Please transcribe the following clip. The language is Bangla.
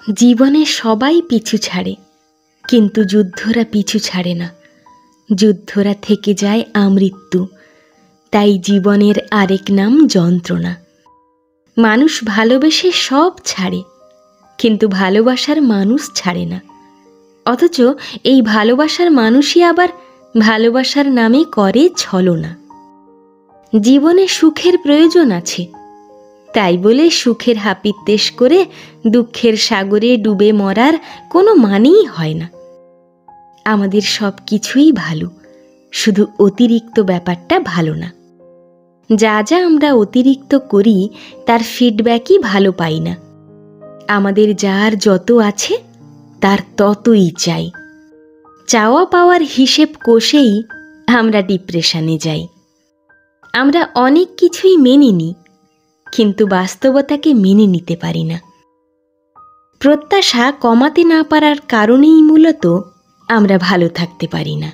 জীবনে সবাই পিছু ছাড়ে, কিন্তু যুদ্ধরা পিছু ছাড়ে না। যুদ্ধরা থেকে যায় আমৃত্যু, তাই জীবনের আরেক নাম যন্ত্রণা। মানুষ ভালোবেসে সব ছাড়ে, কিন্তু ভালোবাসার মানুষ ছাড়ে না। অথচ এই ভালোবাসার মানুষই আবার ভালোবাসার নামে করে ছলনা। জীবনে সুখের প্রয়োজন আছে, তাই বলে সুখের হাপিত্যেশ করে দুঃখের সাগরে ডুবে মরার কোনো মানেই হয় না। আমাদের সব কিছুই ভালো, শুধু অতিরিক্ত ব্যাপারটা ভালো না। যা যা আমরা অতিরিক্ত করি তার ফিডব্যাকই ভালো পাই না। আমাদের যার যত আছে তার ততই চাই। চাওয়া পাওয়ার হিসেব কষেই আমরা ডিপ্রেশনে যাই। আমরা অনেক কিছুই মেনে নিই, কিন্তু বাস্তবতাকে মেনে নিতে পারি না। প্রত্যাশা কমাতে না পারার কারণেই মূলত আমরা ভালো থাকতে পারি না।